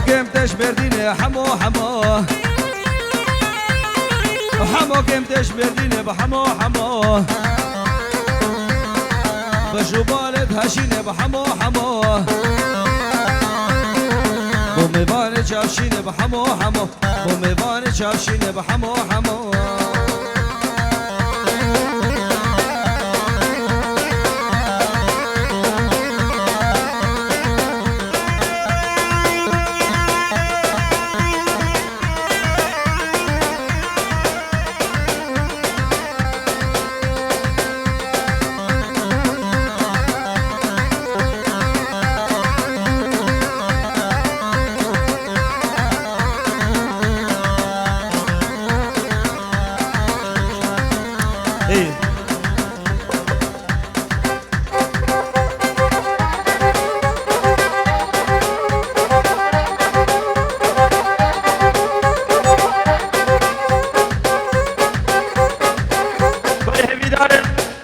كم تشبرديني حمو حمو حمو كم تشبرديني بحمو حمو بجبالت هشيني بحمو حمو بوميباني شافشيني بحمو حمو بوميباني شافشيني بحمو حمو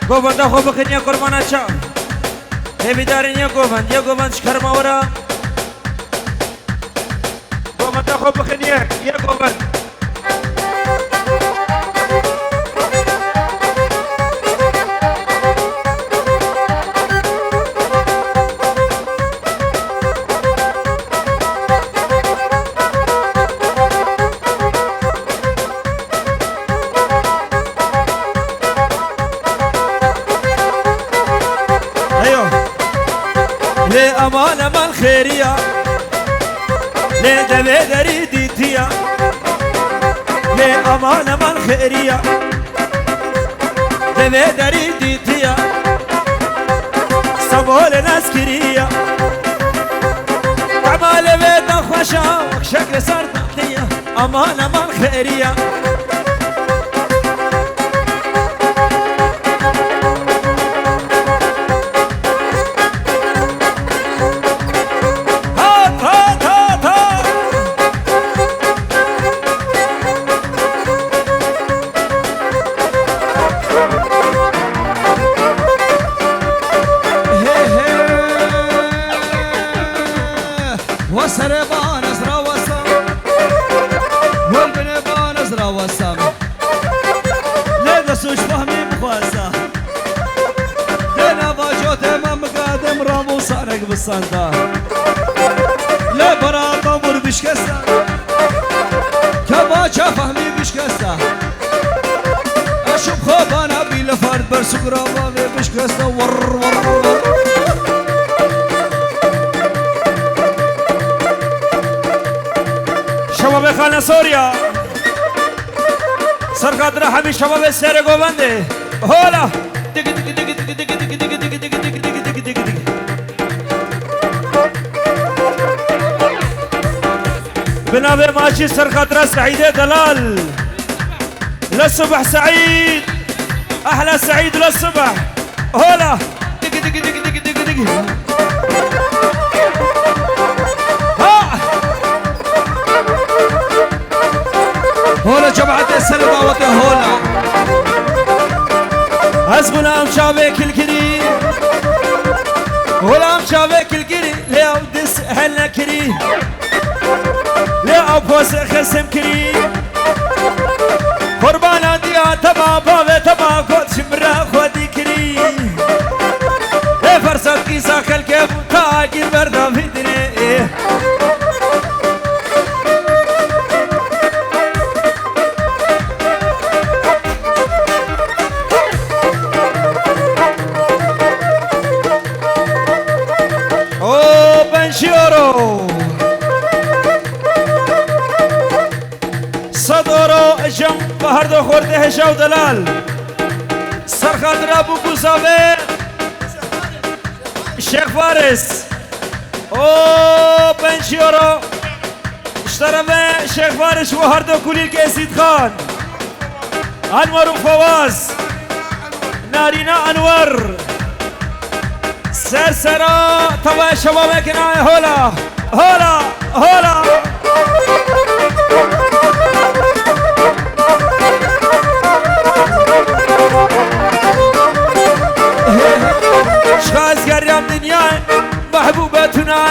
گوبنده خوب بکنی قربانه چا همی دارین یا گوبند شکر مورا گوبنده خوب بکنی یا گوبند امان امان خیریا لی دلی دری دیتیا لی امان امان خیریا دلی دری دیتیا سبول نسکریا عمال ویدن خوشا شکل سردانیا امان امان خیریا وسربان ازرا وسام والبنبان ازرا وسام ليدا سوش فهمي بخواسا لنا باجوت امام قادم رامو صارق بالصندا لا برا طمر بشكسا كباچا فهمي بشكسا اشوف خوبانا بيلا فرد برسك رابا بشكسا ور ور ور شباب خانه سوریا سرقدر همین شباب سر گوبنده هولا دیگه دیگه دیگه دیگه دیگه دیگه دیگه دیگه دیگه دیگه دیگه دیگه دیگه بنابه ماشي سرقدر سعيد دلال للصبح سعيد احلى سعيد للصبح هولا دیگه دیگه دیگه دیگه دیگه دیگه هولا جماعة السلمى وطي هولا غلام شابك الكري غلام شابك الكري ليه ودس هلا كري ليه أبوس خسم كري قربان ديا تبا بابي تبا كود شمرا خودي كري ليه فرصة كيسا خلقه تاقي بردا في دني بنشيرو صدورو جم بهر دو خورده هشاو دلال سرخاطر ابو قصابه شيخ فارس او بنشيرو اشتربه شيخ فارس وهر دو كليل كيسيد خان انور وفواز نارينا انور سرسرا طبعا شبابك ناي هولا هولا هولا شخاص قريم دنيا محبوبتنا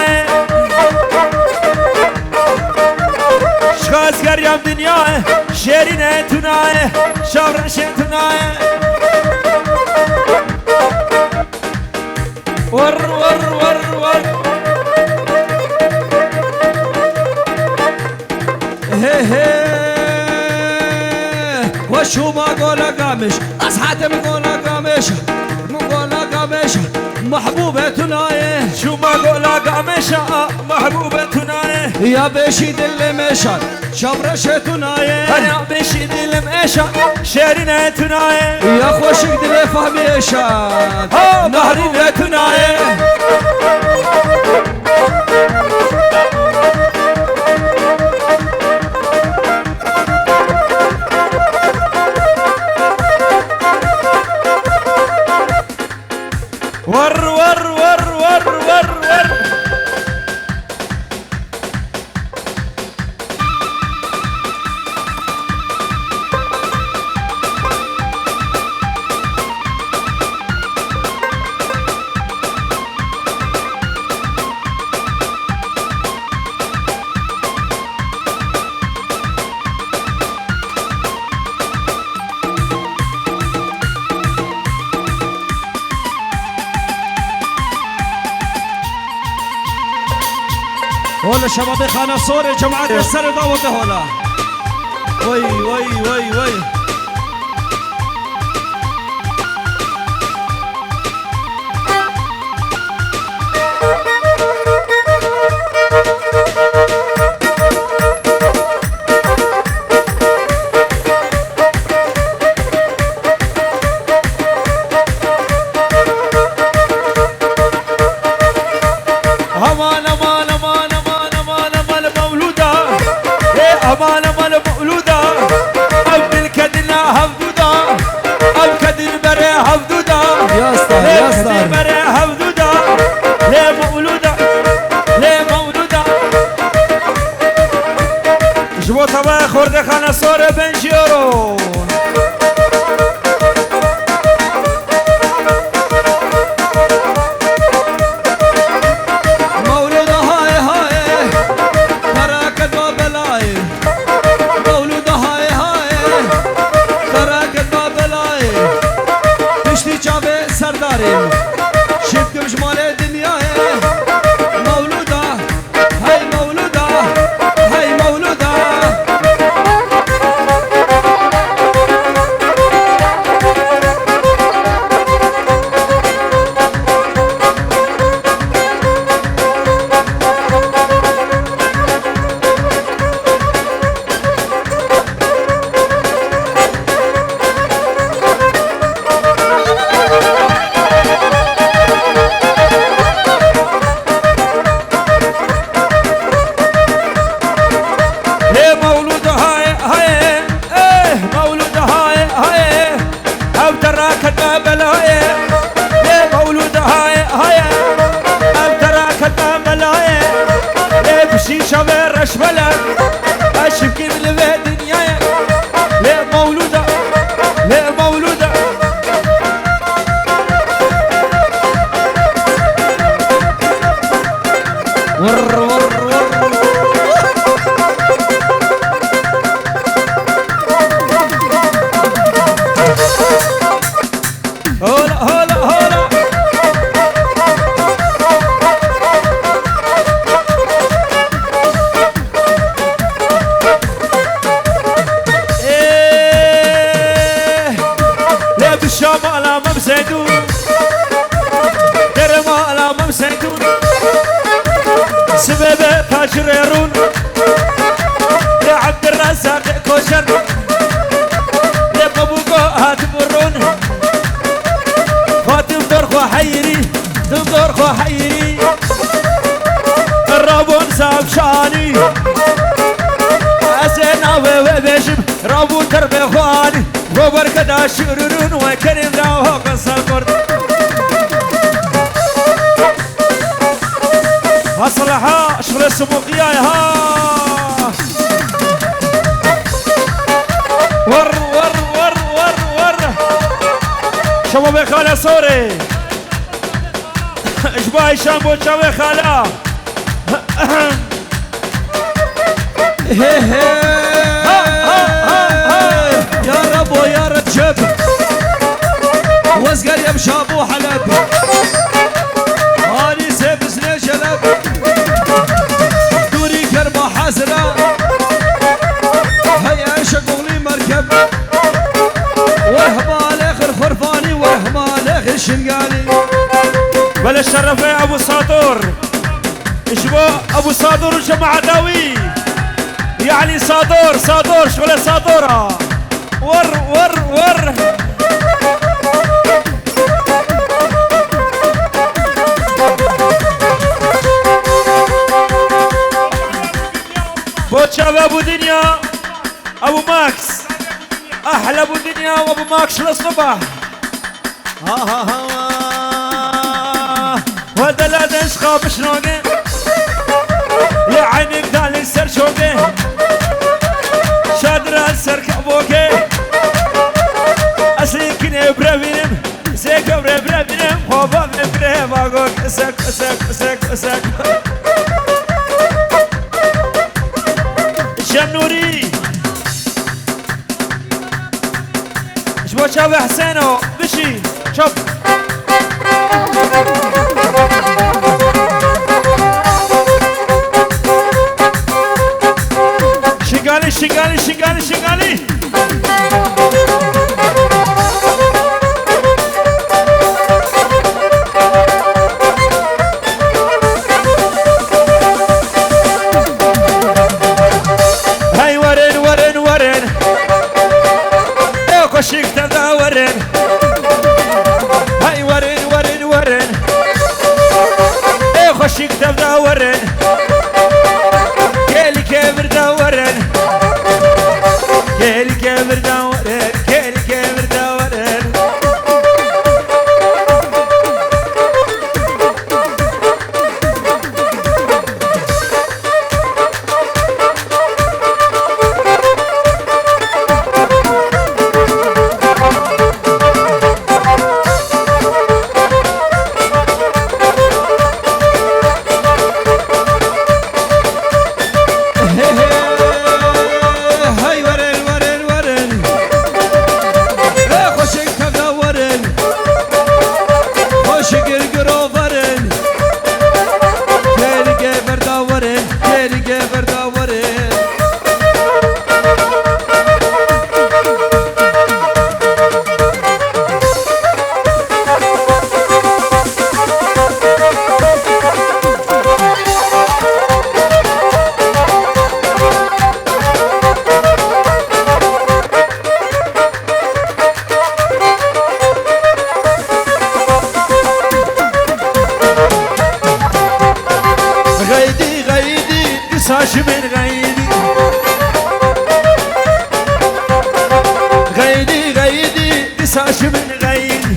شيرينة تناية شاور تناية ور ور ور ور هي هي وشو ما قولا قامش أصحاتي مقولا قامش مقولا قامش محبوبة تناية شو ما قولا قامشة محبوبة تناية يا بشيد اللي مشان شبرشة تناية أنا بشيد المقشة شيرينة تناية يا خوشك دلي فهمي شان نهري تناية ور ور ور ور ور ور هولا شباب خانة صوري جماعة السر دعوته هولا وي وي وي وي أمانة مال مولودة عبد الكدنا هفدودا الكدن بري هفدودا يا اسطى يا اسطى بري هفدودا ليه مولودة ليه مولودة جبو طبعا خورد خانة صورة بنجيرو شفتم جمال الدنيا مولودة هاي مولودة هاي مولودة شيشة برش بلا أشوف كيف اللي الدنيا ليه مولودة ليه مولودة ور ور ور هولا هولا هولا الشام على ممسدون درما على ممسدون سبب تاجرون يا عبد الرزاق كوشر يا بابوكو هاتمرون فاتم درخو حيري درخو حيري الرابون ساب شاني أسينا وبيشم رابون تربي خواني وبركة شررون وكريم راوه قصة قرد هصلحها شغل السبوقية ها ور ور ور ور ور شباب خالة صوري اشباهي شامبو شباب خالة هي هي ومزقر يمشى ابو حلب هاني سيبس جلب دوري كربة حازرة هيا شغولي مركب ورهبال اخر خرفاني ورهبال اخر شنقالي بلا الشرف يا ابو صادور اشبو ابو صادور وجماعة داوي يعني صادور شغله صادورة ور بوتشاب ابو دنيا ابو ماكس احلى ابو دنيا وابو ماكس للصبح ها وهذا لا تشخاب شلوني يا عينك دالي السر شوقي شادر السر كابوكي اصلي كني برافينم زيك برافينم خوفا بريف اقول اسك شمنوري شبو شاب حسينو بشي شوف شنقالي هاي ورن ايو كشيك تبدا ورن هاي ورن ايو كشيك تبدا ورن كيلي كبر دورن كيلي كبر دورن ساش من غيدي ساش من غيدي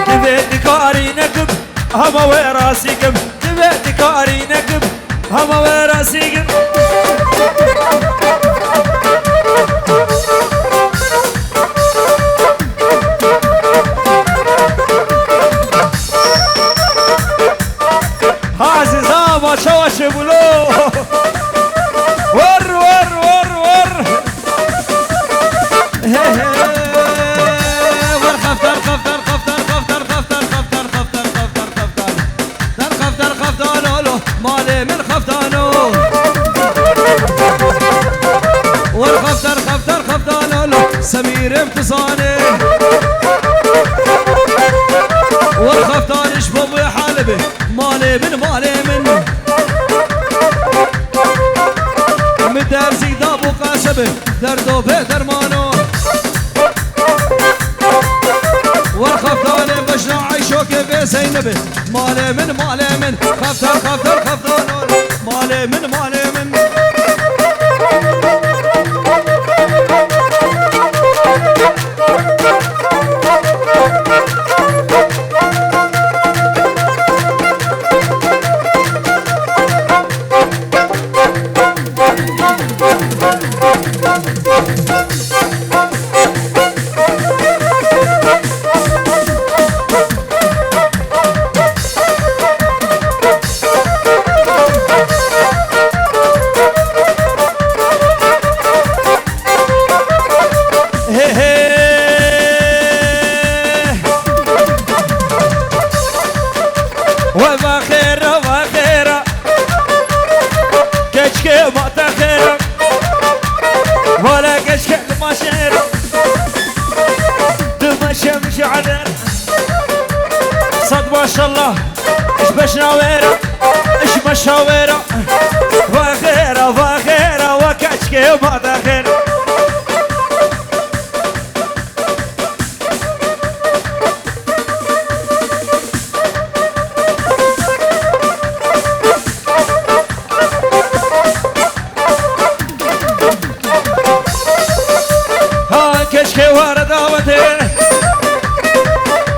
دبيت كاري نكب هما وراسي كب دبيت كاري نكب هما وراسي كب شواش بلو ور خفتر لولو مالي من خفتانو ور خفتر لولو سمير امتصاني ور خفتان شباب حالبي مالي من مدار زيد ابو قاسبه دردو به درمانو والخفتان بشنا عيشو كيف زينبه مالي من خفتر مالي من كشكي ورداوته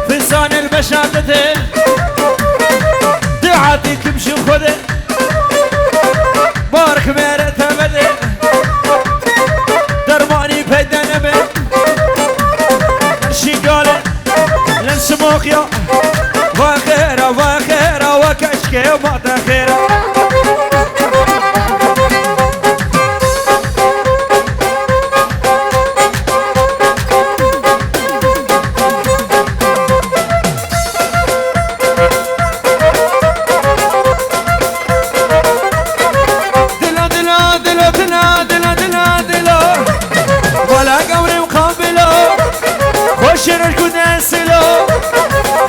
في سان البشاتته دعاتي تمشي خذه بارك ميرته بده درماني بيدا نبي شي قاله لنسموخيا وخيرا وخيرا وكشكي وما تخيرا شر الكناسلو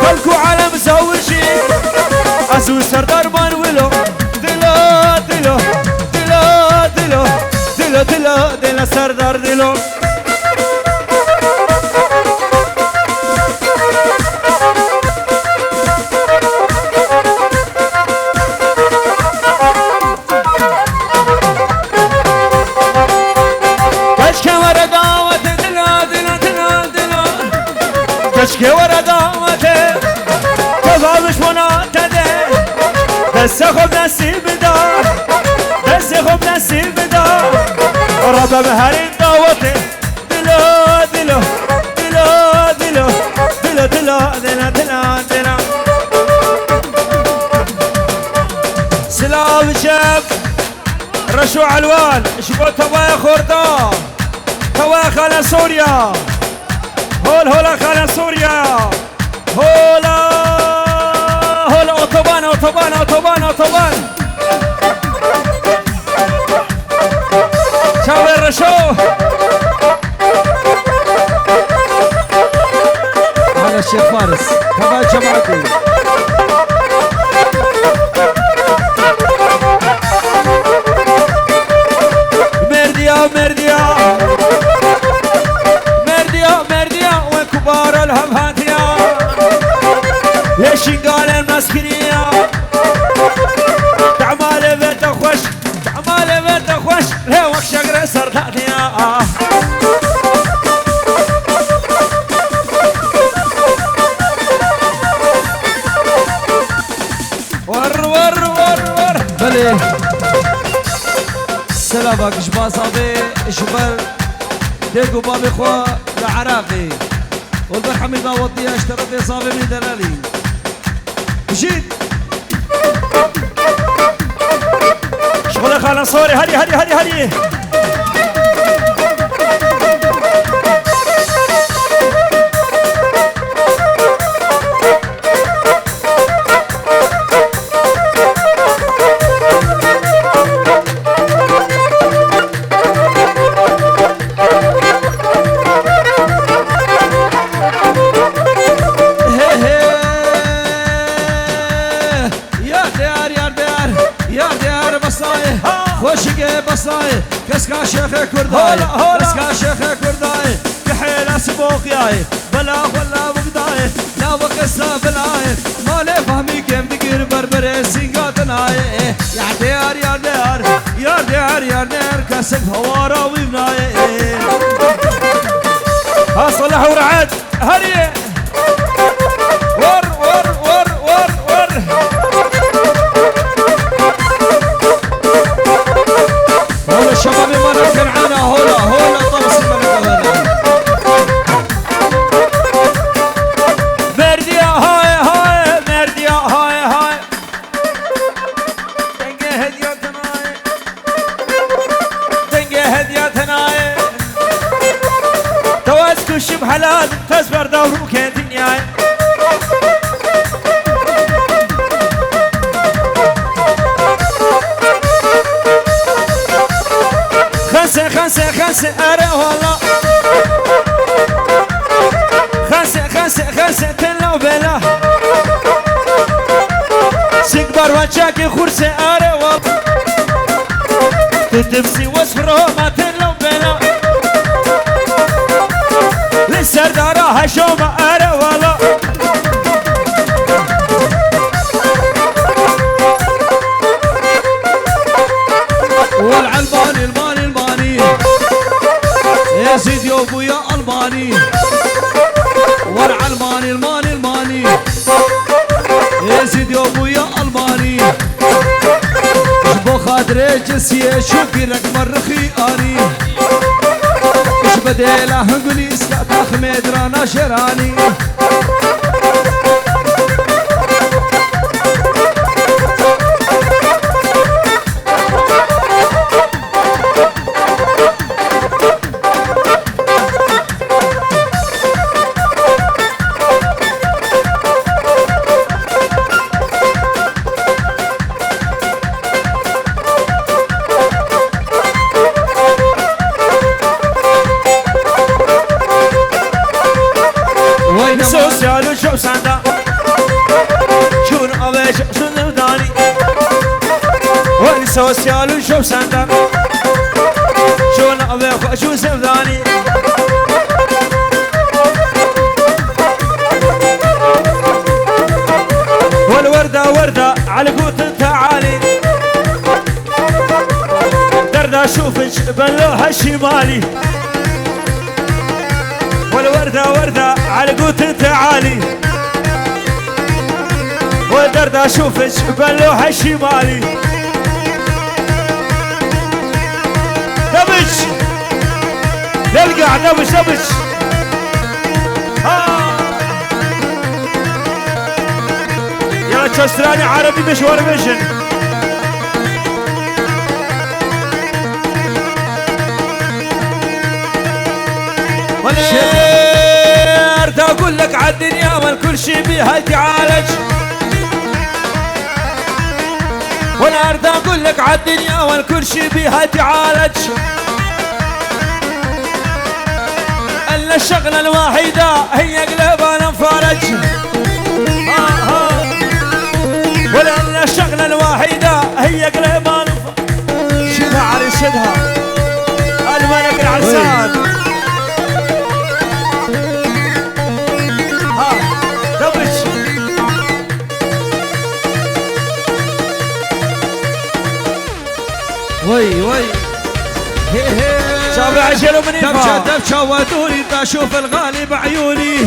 خلكو على مسوشي أسو سردار مانولو دلو دلو دلو دلو دلو دلو دلو سردار دلو كشكي ورا دامته تفاوش مناتده دست خوب نصیب دار دست خوب نصیب دار ربا بهرین دعوته دلو دلو دلو دلو دلو دلو دلو دلو دلو سلاو شاب رشو علوان شبو توايا خوردا توايا خاله سوريا هولا خاله سوريا هولا اوتوبان اوتوبان اوتوبان اوتوبان شاو الرشو هذا الشيخ فارس كمان جماعتي مرديا مرديا مرديا مرديا وكبار الهمهاتيا يشنقال المسكينية تعمال بيت خوش تعمال بيت خوش ليه وقت شقر سرداتيا ور ور ور ور بله سلامك جباس ابي شبر ديكو بابي خوا العراقي والبرحمي باوطي اشترطي صافي من دلالي مشيت شغل خاله صوري هدي هدي هدي هدي كسكا شيخ كرداي كسكا شيخ كرداي كحيل سبوقياي بلا ولا بقداي لا وقصة بلاي ما لي فهمي كم دقير بربري سيقاتناي يا ديار يا ديار يا ديار يا ديار كسك هوارا ويبناي صلح ورعد هري ور ور ور ور ور هولا الشباب ما نركن عنا هولا طرس الملك مرديا هاي هاي مرديا هاي هاي تنقى هدياتناي تنقى هدياتناي تواسكو الشبه لازم تصبر دوروك يا دنياي خمسة خمسة أره والله خمسة تلا وبلا سكبر وجهك خرسة أره والله تتبسي وصفره ما تلا وبلا للسردارة هشومة أره والله والعلباني الماني يا سيدي ابويا الماني ورع الماني الماني الماني يا سيدي ابويا الماني بو خاطري جسيه شوفي رقم الرخي اني اش بديله نقولي اسكات احمد رانا شراني سوسيال شو ساندا شون أبيش شون داني وين سوسيال شو ساندا شون أبيش شو سمداني والوردة وردة على قوت تعالي دردة شوفك بلوها الشمالي والوردة وردة على قوت تعالي ودردة اشوفك بلوها الشمالي دبش نلقع دبش دبش يا تشستراني عربي مشوار مشن شرت اقول لك عالدنيا والكل شي بيها تعالج وانا ارد اقول لك عالدنيا والكل شي بيها تعالج الا الشغله الوحيده هي قلبنا انفرج ولا الا الشغله الوحيده هي قلبنا انفرج شدها علي شدها الملك العرسان وي وي هي هي شابع عشيرو من دبشة دبشة ودوري تشوف الغالي بعيوني